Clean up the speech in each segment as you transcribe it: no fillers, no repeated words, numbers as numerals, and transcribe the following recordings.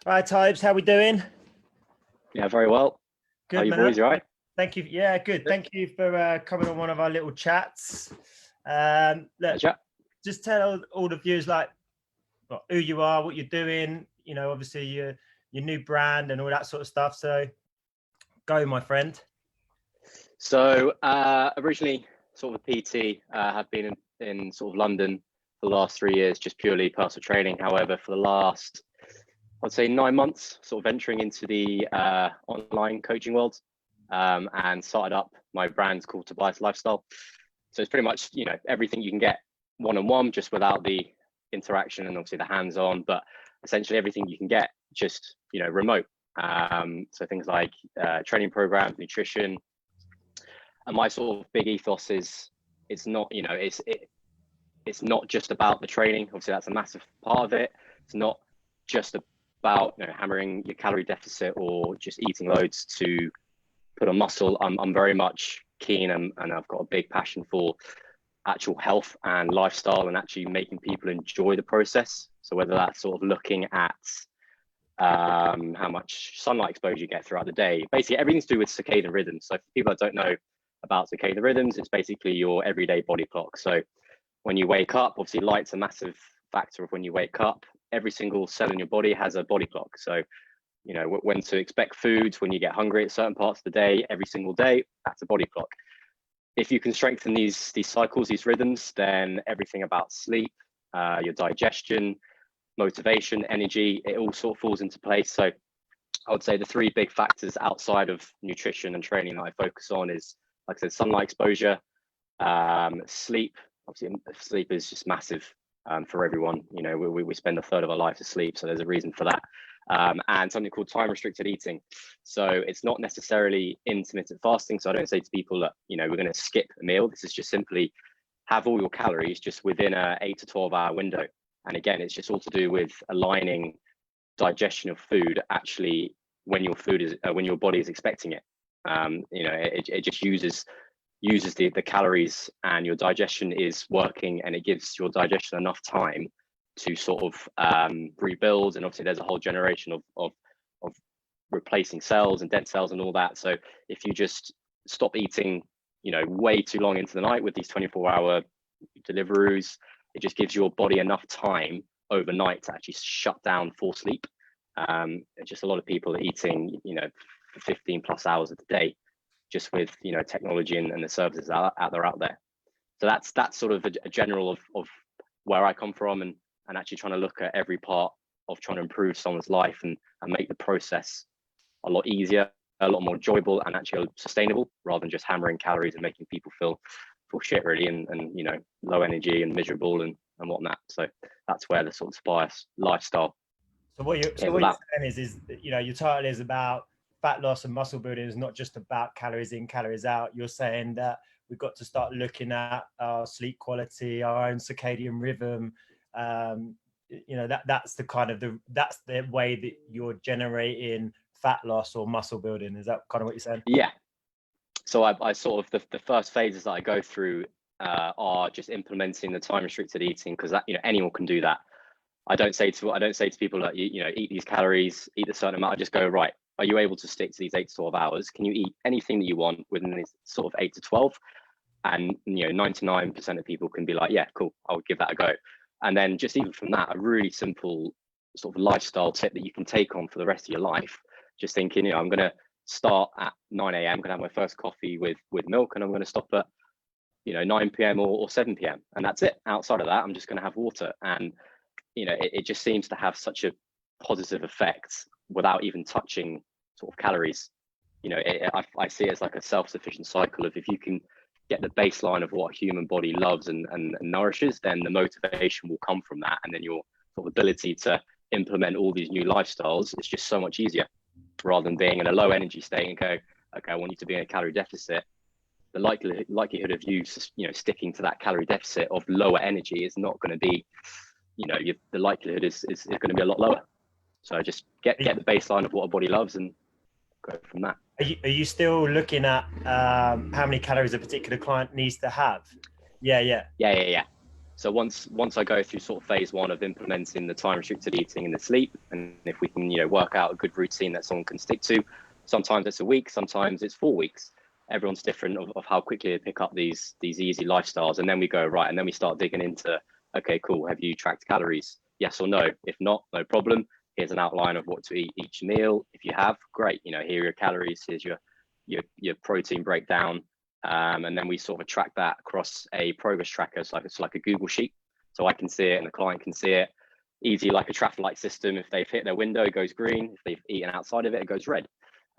Hi, Tibes. How we doing? Yeah, very well. Good, How are you man. boys? You all right? Thank you. Yeah, good. Thank you for coming on one of our little chats. Look, Chat. just tell all the viewers like who you are, what you're doing. You know, obviously your new brand and all that sort of stuff. So, go, my friend. So originally, sort of a PT, have been in sort of London for the last 3 years, just purely personal training. However, for the last, I'd say 9 months, sort of venturing into the online coaching world, and started up my brand called Tobias Lifestyle. So it's pretty much, everything you can get one-on-one, just without the interaction and obviously the hands-on, but essentially everything you can get just, remote. So things like training programs, nutrition. And my sort of big ethos is it's not, it's not just about the training. Obviously, that's a massive part of it. It's not just about hammering your calorie deficit or just eating loads to put on muscle. I'm very much keen and I've got a big passion for actual health and lifestyle and actually making people enjoy the process. So whether that's sort of looking at how much sunlight exposure you get throughout the day, basically everything's to do with circadian rhythms. So for people that don't know about circadian rhythms, it's basically your everyday body clock. So when you wake up, obviously light's a massive factor of when you wake up. Every single cell in your body has a body clock. So when to expect foods, when you get hungry at certain parts of the day, every single day, that's a body clock. If you can strengthen these cycles, these rhythms, then everything about sleep, your digestion, motivation, energy, it all sort of falls into place. So I would say the three big factors outside of nutrition and training that I focus on is, like I said, sunlight exposure, sleep. Obviously, sleep is just massive for everyone. We spend a third of our life asleep, so there's a reason for that. And something called time restricted eating. So it's not necessarily intermittent fasting. So I don't say to people that, we're going to skip a meal. This is just simply have all your calories just within a 8 to 12 hour window. And again, it's just all to do with aligning digestion of food actually when your food is, when your body is expecting it. It just uses the calories and your digestion is working, and it gives your digestion enough time to sort of rebuild. And obviously there's a whole generation of replacing cells and dead cells and all that. So if you just stop eating, way too long into the night with these 24-hour Deliveroos, it just gives your body enough time overnight to actually shut down for sleep. Just a lot of people are eating, for 15 plus hours of the day, just with, technology and the services out there. So that's sort of a general of where I come from, and actually trying to look at every part of trying to improve someone's life and make the process a lot easier, a lot more enjoyable, and actually sustainable, rather than just hammering calories and making people feel shit really, and low energy and miserable and whatnot. So that's where the sort of Tobias lifestyle. So what you're saying is your title is about fat loss and muscle building. Is not just about calories in, calories out. You're saying that we've got to start looking at our sleep quality, our own circadian rhythm. That's the kind of that's the way that you're generating fat loss or muscle building. Is that kind of what you're saying? Yeah. So I sort of the first phases that I go through are just implementing the time restricted eating, because that anyone can do that. I don't say to people that eat these calories, eat a certain amount. I just go, right, are you able to stick to these 8 to 12 hours? Can you eat anything that you want within this sort of 8 to 12? And 99% of people can be like, yeah, cool, I'll give that a go. And then just even from that, a really simple sort of lifestyle tip that you can take on for the rest of your life. Just thinking, I'm going to start at 9 a.m. I'm going to have my first coffee with milk, and I'm going to stop at 9 p.m. or 7 p.m. and that's it. Outside of that, I'm just going to have water. And it just seems to have such a positive effect without even touching sort of calories. I see it as like a self-sufficient cycle of, if you can get the baseline of what a human body loves and nourishes, then the motivation will come from that, and then your sort of ability to implement all these new lifestyles is just so much easier, rather than being in a low energy state and go, okay, I want you to be in a calorie deficit. The likelihood of you sticking to that calorie deficit of lower energy is not going to be, the likelihood is going to be a lot lower. So just get the baseline of what a body loves and go from that. Are you still looking at how many calories a particular client needs to have? Yeah. So once I go through sort of phase one of implementing the time restricted eating and the sleep, and if we can, work out a good routine that someone can stick to, sometimes it's a week, sometimes it's 4 weeks. Everyone's different of how quickly they pick up these easy lifestyles. And then we go, right, and then we start digging into, okay, cool, have you tracked calories? Yes or no? If not, no problem. Here's an outline of what to eat each meal. If you have, great, here are your calories, here's your protein breakdown. And then we sort of track that across a progress tracker. So it's like a Google sheet. So I can see it and the client can see it. Easy, like a traffic light system. If they've hit their window, it goes green. If they've eaten outside of it, it goes red.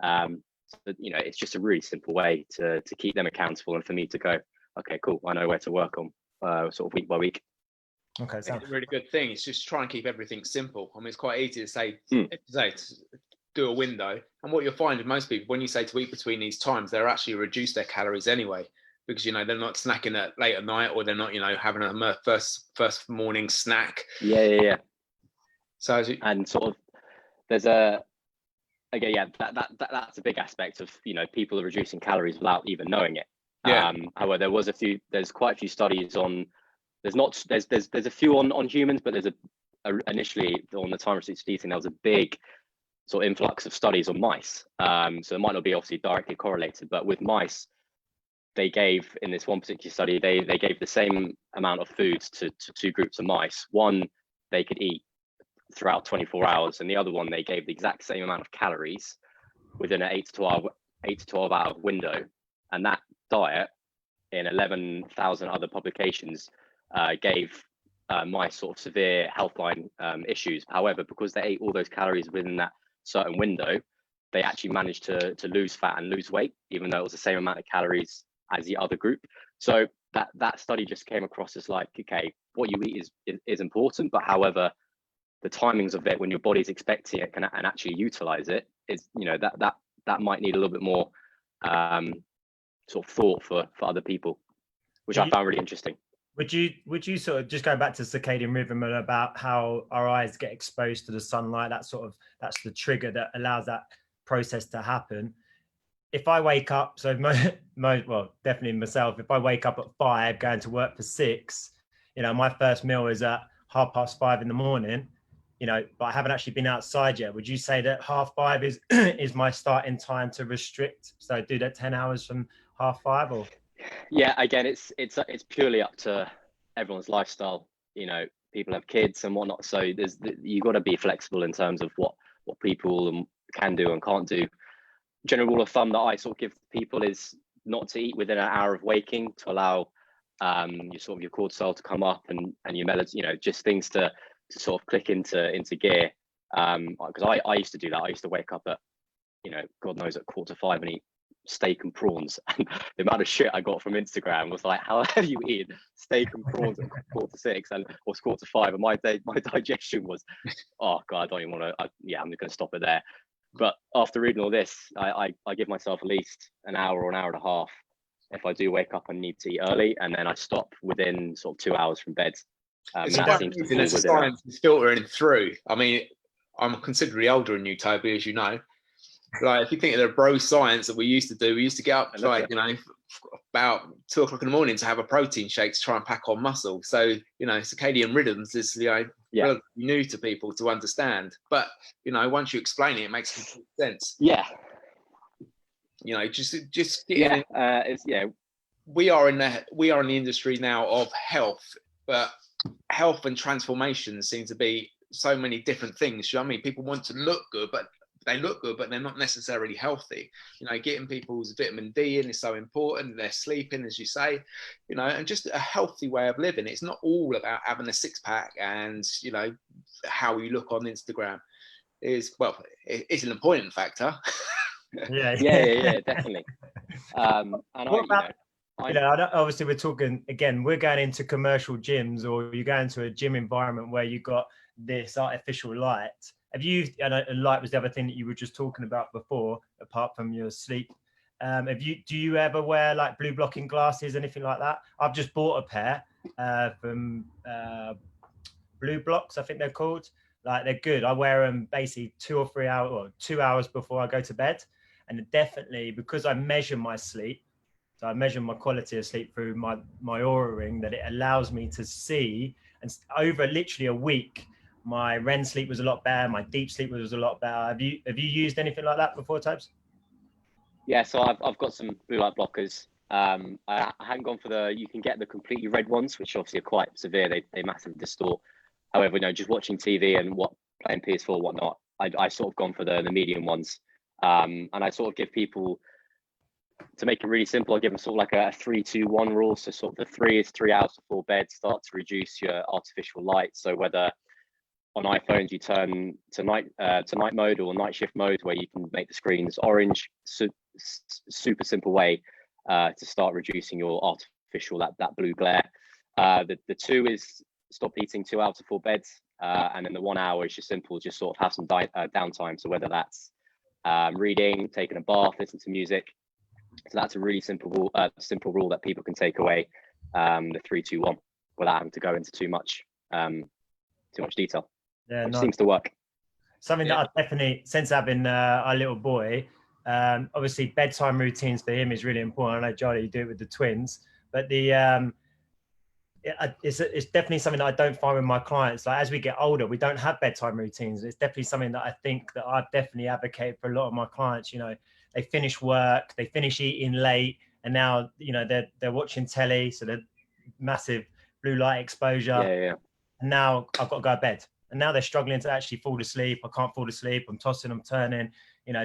So, it's just a really simple way to keep them accountable and for me to go, okay, cool, I know where to work on sort of week by week. Okay, so it's a really good thing. It's just try and keep everything simple. I mean, it's quite easy to say, do a window. And what you'll find with most people, when you say to eat between these times, they'll actually reduce their calories anyway, because, they're not snacking at late at night, or they're not, having a first morning snack. Yeah. So, and sort of, there's that's a big aspect of, people are reducing calories without even knowing it. Yeah. However, there's quite a few studies on, there's a few on humans, but there's initially on the time restricted eating, there was a big sort of influx of studies on mice. So it might not be obviously directly correlated, but with mice, they gave, in this one particular study, they gave the same amount of foods to two groups of mice. One, they could eat throughout 24 hours, and the other one, they gave the exact same amount of calories within an 8 to 12 hour window. And that diet, in 11,000 other publications, gave mice sort of severe healthline issues. However, because they ate all those calories within that certain window, they actually managed to lose fat and lose weight, even though it was the same amount of calories as the other group. So that study just came across as like, okay, what you eat is important, but however, the timings of it when your body's expecting it and actually utilize it is, that might need a little bit more sort of thought for other people, which I found really interesting. Would you sort of, just go back to circadian rhythm and about how our eyes get exposed to the sunlight, that's the trigger that allows that process to happen. If I wake up, so well, definitely myself, if I wake up at 5 going to work for 6, my first meal is at 5:30 in the morning, but I haven't actually been outside yet. Would you say that 5:30 is my starting time to restrict? So I do that 10 hours from 5:30, or? Yeah, again, it's purely up to everyone's lifestyle. People have kids and whatnot, so you got to be flexible in terms of what people can do and can't do. General rule of thumb that I sort of give people is not to eat within an hour of waking, to allow your cortisol to come up and your melatonin, just things to sort of click into gear. Because I used to do that. I used to wake up at, God knows, at 4:45 and eat steak and prawns, and the amount of shit I got from Instagram was like, how have you eaten steak and prawns at 4:45 and or 4:45? And my digestion was, oh god, I don't even want to. I'm just going to stop it there. But after reading all this, I give myself at least an hour or an hour and a half if I do wake up and need to eat early, and then I stop within sort of 2 hours from bed. It's quite amazing that science is filtering through. I mean, I'm considerably older than you, Toby, as you know. Like, if you think of the bro science that we used to get up about 2 o'clock in the morning to have a protein shake to try and pack on muscle. So, circadian rhythms is, relatively new to people to understand. But, once you explain it, it makes complete sense. Yeah. Just we are in the industry now of health, but health and transformation seem to be so many different things. I mean, people want to look good, but they look good, but they're not necessarily healthy. Getting people's vitamin D in is so important. They're sleeping, as you say, and just a healthy way of living. It's not all about having a 6-pack and, how you look on Instagram it's an important factor. Yeah, definitely. And obviously we're talking, again, we're going into commercial gyms, or you go into a gym environment where you've got this artificial light. Have you, and light was the other thing that you were just talking about before, apart from your sleep. Do you ever wear like blue blocking glasses, anything like that? I've just bought a pair from Blue Blocks, I think they're called. Like, they're good. I wear them basically 2 or 3 hours, or 2 hours before I go to bed. And definitely, because I measure my sleep, So I measure my quality of sleep through my Aura ring, that it allows me to see, and over literally a week, my REM sleep was a lot better, my deep sleep was a lot better. Have you used anything like that before, Tobes? Yeah, so I've got some blue light blockers. I hadn't gone for you can get the completely red ones, which obviously are quite severe. They massively distort. However, just watching TV and playing PS4, whatnot, I sort of gone for the medium ones. And I sort of give people, to make it really simple, I give them sort of like a 3-2-1 rule. So sort of the 3 is 3 hours before bed, start to reduce your artificial light. So whether on iPhones you turn to night mode or night shift mode, where you can make the screens orange. Super simple way to start reducing your artificial that blue glare. The 2 is stop eating 2 hours before bed, and then the 1 hour is just simple, just sort of have some downtime. So whether that's reading, taking a bath, listening to music. So that's a really simple rule that people can take away, the 3-2-1, without having to go into too much detail. Yeah, which seems to work. Something that I've definitely, since having our little boy, obviously bedtime routines for him is really important. I know, Charlie, you do it with the twins, but it's definitely something that I don't find with my clients. Like, as we get older, we don't have bedtime routines. It's definitely something that I think that I've definitely advocated for a lot of my clients. They finish work, they finish eating late, and now they're watching telly, so they're massive blue light exposure. Yeah. And now I've got to go to bed, and now they're struggling to actually fall asleep. I can't fall asleep. I'm tossing, I'm turning.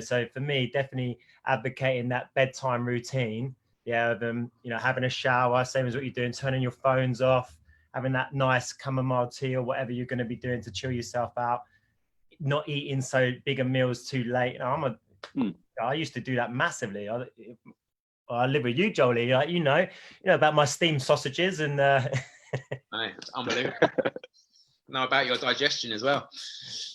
So for me, definitely advocating that bedtime routine. Yeah, them, having a shower, same as what you're doing, turning your phones off, having that nice chamomile tea or whatever you're going to be doing to chill yourself out, not eating so big a meals too late. I used to do that massively. I live with you, Jolie. Like, you know about my steamed sausages and. It's unbelievable. Know about your digestion as well.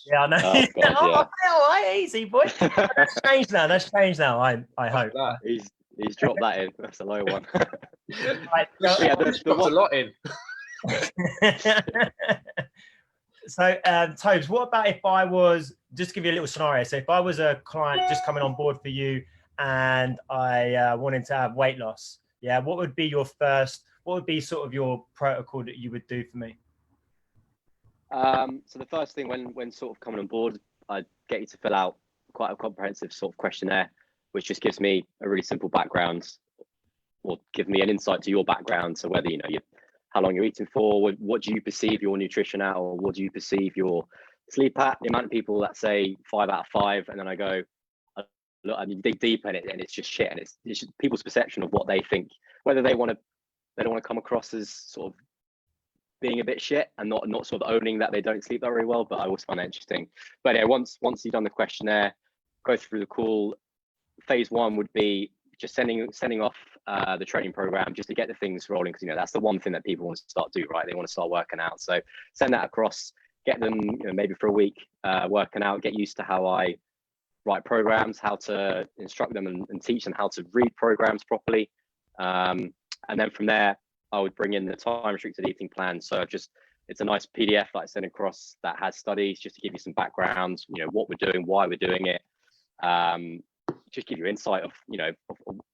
Yeah, I know. Oh, God, all right, easy, boy. That's changed now. I hope. He's dropped that in. That's a low one. Dropped a lot in. So, Tobes, what about if I was, just to give you a little scenario. So if I was a client just coming on board for you and I wanted to have weight loss, what would be sort of your protocol that you would do for me? So the first thing when sort of coming on board, I'd get you to fill out quite a comprehensive sort of questionnaire, which just gives me a really simple background, or give me an insight to your background. So whether how long you're eating for, what do you perceive your nutrition at, or what do you perceive your sleep at? The amount of people that say 5 out of 5, and then I go, look, I mean, dig deep in it, and it's just shit. And it's just people's perception of what they think, whether they don't want to come across as sort of being a bit shit and not sort of owning that they don't sleep very well. But I always find that interesting. But yeah, once you've done the questionnaire, go through the call. Phase 1 would be just sending off the training program, just to get the things rolling, because that's the one thing that people want to start do, right? They want to start working out. So send that across, get them maybe for a week working out, get used to how I write programs, how to instruct them and teach them how to read programs properly, and then from there I would bring in the time restricted eating plan. So it's a nice PDF that I send across that has studies, just to give you some background, what we're doing, why we're doing it, just give you insight of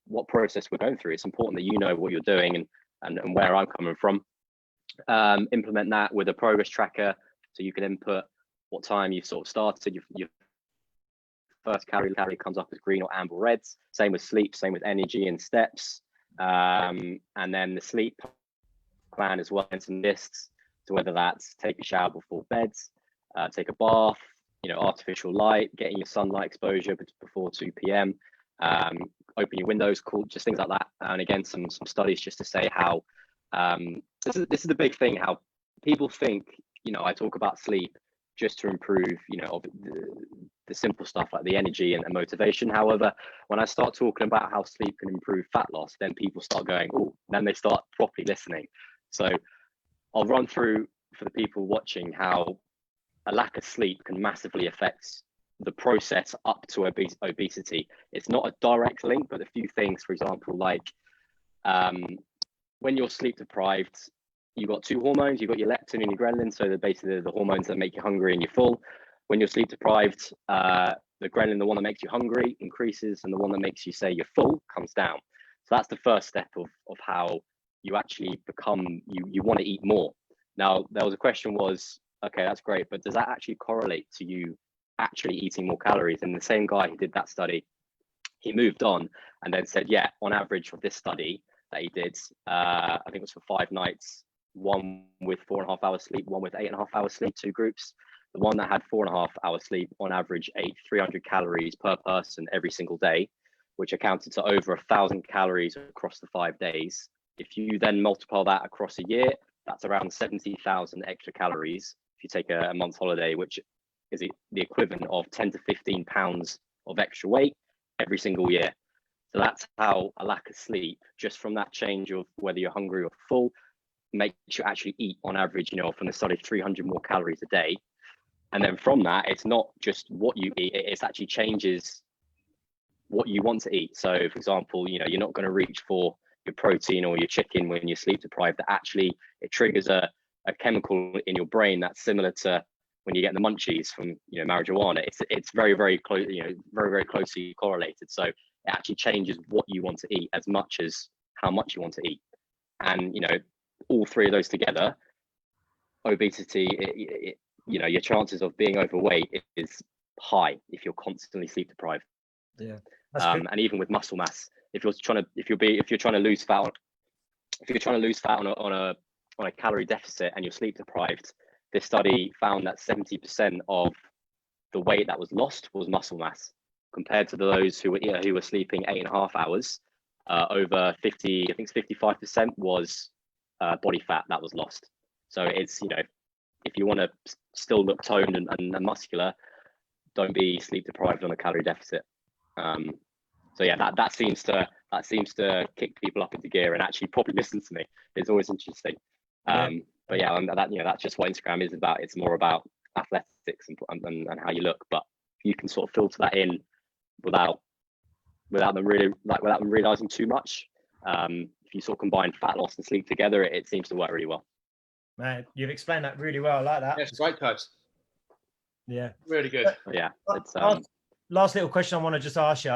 what process we're going through. It's important that you know what you're doing and where I'm coming from. Implement that with a progress tracker, so you can input what time you've sort of started. Your first calorie comes up as green or amber reds. Same with sleep, same with energy and steps. And then the sleep plan as well, and some lists. So whether that's take a shower before bed, take a bath, artificial light, getting your sunlight exposure before 2 p.m, open your windows, cool, just things like that. And again, some studies just to say how this is the big thing, how people think, I talk about sleep just to improve, the simple stuff like the energy and motivation. However, when I start talking about how sleep can improve fat loss, then people start going, oh, then they start properly listening. So I'll run through for the people watching how a lack of sleep can massively affect the process up to obesity. It's not a direct link, but a few things, for example, like when you're sleep deprived, you've got 2 hormones. You've got your leptin and your ghrelin, so they're basically the hormones that make you hungry and you're full. When you're sleep deprived, the ghrelin, the one that makes you hungry, increases, and the one that makes you say you're full comes down. So that's the first step of how you actually become, you want to eat more. Now, there was a question was, okay, that's great, but does that actually correlate to you actually eating more calories? And the same guy who did that study, he moved on and then said, yeah, on average of this study that he did, I think it was for 5 nights, one with 4.5 hours sleep, one with 8.5 hours sleep, 2 groups. The one that had 4.5 hours sleep on average ate 300 calories per person every single day, which accounted to over 1,000 calories across the 5 days. If you then multiply that across a year, that's around 70,000 extra calories. If you take a month's holiday, which is the equivalent of 10 to 15 pounds of extra weight every single year. So that's how a lack of sleep, just from that change of whether you're hungry or full, makes you actually eat on average, from the study, 300 more calories a day. And then from that, it's not just what you eat, it actually changes what you want to eat. So for example, you're not going to reach for your protein or your chicken when you're sleep deprived. That actually, it triggers a chemical in your brain that's similar to when you get the munchies from marijuana. It's very, very close, very, very closely correlated. So it actually changes what you want to eat as much as how much you want to eat. And all 3 of those together, obesity, your chances of being overweight is high if you're constantly sleep deprived. Yeah. And even with muscle mass, if you're trying to lose fat on a calorie deficit and you're sleep deprived, this study found that 70% of the weight that was lost was muscle mass, compared to those who were sleeping 8.5 hours. Over 50, I think it's 55% was body fat that was lost. So it's if you want to still look toned and muscular, don't be sleep deprived on a calorie deficit. So yeah, that seems to kick people up into gear and actually probably listen to me. It's always interesting. But yeah, and that's just what Instagram is about. It's more about athletics and how you look. But you can sort of filter that in without them realizing too much. If you sort of combine fat loss and sleep together, it seems to work really well. Man, you've explained that really well. I like that. Yes, great, coach. Yeah, really good. Yeah, it's last little question I want to just ask you.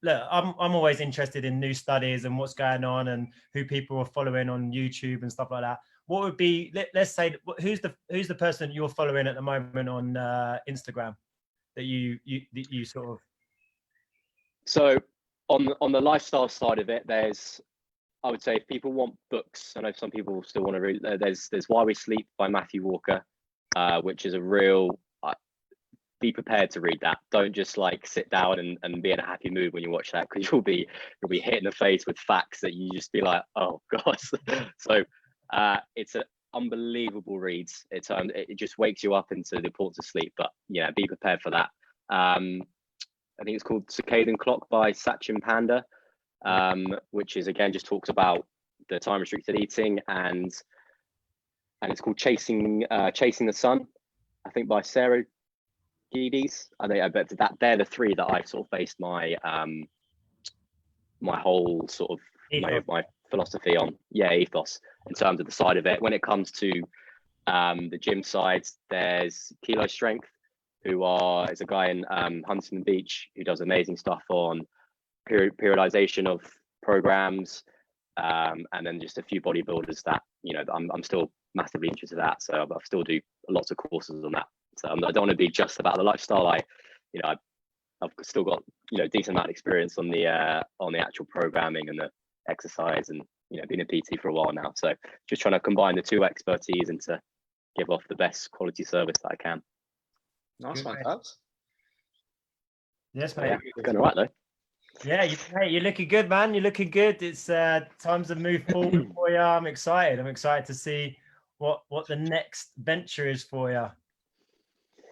Look, I'm always interested in new studies and what's going on and who people are following on YouTube and stuff like that. What would be, let's say, who's the person you're following at the moment on Instagram that you sort of? So on the lifestyle side of it, I would say if people want books, I know some people still want to read. There's Why We Sleep by Matthew Walker, which is a real. Be prepared to read that. Don't just like sit down and be in a happy mood when you watch that, because you'll be hit in the face with facts that you just be like, oh god. So it's an unbelievable read. It just wakes you up into the importance of sleep. But yeah, be prepared for that. I think it's called Circadian Clock by Sachin Panda, which is again just talks about the time restricted eating, and it's called Chasing the Sun, I think, by Sarah Gides. I bet that they're the 3 that I've sort of based my my whole sort of my philosophy on. Yeah, ethos in terms of the side of it. When it comes to the gym side, there's Kilo Strength, is a guy in Huntington Beach who does amazing stuff on periodization of programs, and then just a few bodybuilders that I'm still massively interested in that. So I still do lots of courses on that. So I don't want to be just about the lifestyle. I've still got decent amount of experience on the actual programming and the exercise, and been a PT for a while now. So just trying to combine the 2 expertise and to give off the best quality service that I can. Nice one, Tabs. Yes, mate. Yeah, going all right though. Yeah, you're looking good, man. You're looking good. It's time to move forward for you. I'm excited. I'm excited to see what the next venture is for you.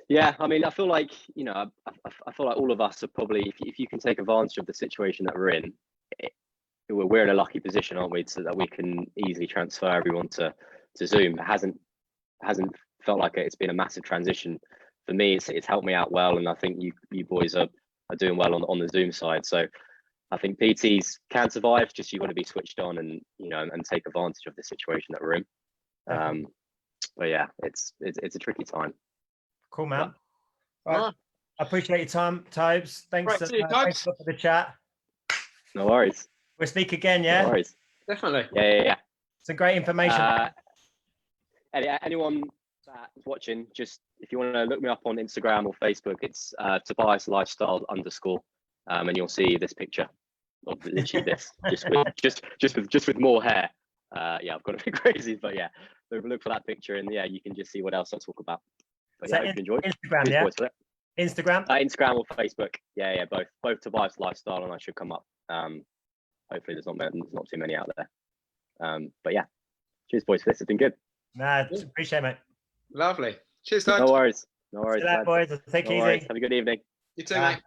Yeah, I mean, I feel like I feel like all of us are probably, if you can take advantage of the situation that we're in, we're in a lucky position, aren't we, so that we can easily transfer everyone to Zoom. It hasn't felt like it's been a massive transition for me. It's helped me out well, and I think you boys are doing well on the Zoom side. So I think PTs can survive. Just you've got to be switched on and and take advantage of the situation that we're in. But yeah, it's a tricky time. Cool, man. Right. I appreciate your time, Tobes. Thanks, Right, thanks for the chat. No worries. We'll speak again, No yeah? worries. Definitely. Yeah. Some great information. Anyone that's watching, just if you want to look me up on Instagram or Facebook, it's Tobias Lifestyle _, and you'll see this picture of literally this, just with more hair. Yeah, I've got a bit crazy, but yeah, look for that picture, and yeah, you can just see what else I talk about. But yeah, I hope you enjoyed. Instagram, Cheers, yeah? boys, for that. Instagram? Instagram or Facebook. Yeah, both Tobias Lifestyle, and I should come up. Hopefully there's not too many out there. But yeah, cheers, boys, for this. It's been good. Nah, appreciate it, mate. Lovely. Cheers, Todd. No worries. See you later, boys. Take it easy. Have a good evening. You too, mate.